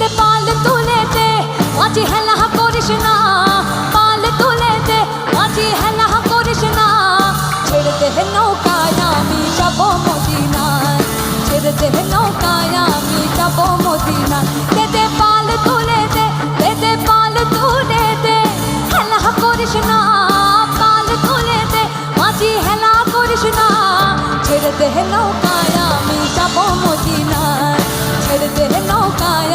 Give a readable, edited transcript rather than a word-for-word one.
দে পাল তুলে দে মাঝি হেলা করিস না, পাল তুলে দে মাঝি হেলা করিস না। ছেড়ে দে নৌকায় আমি যাব মদিনায়, ছেড়ে দে নৌকায় আমি যাব মদিনায়। দে দে পাল তুলে দে, দে দে পাল তুলে দে, হেলা করিস না, পাল তুলে দে মাঝি হেলা করিস না। ছেড়ে দে নৌকায় আমি যাব মদিনায়, ছেড়ে দে নৌকায়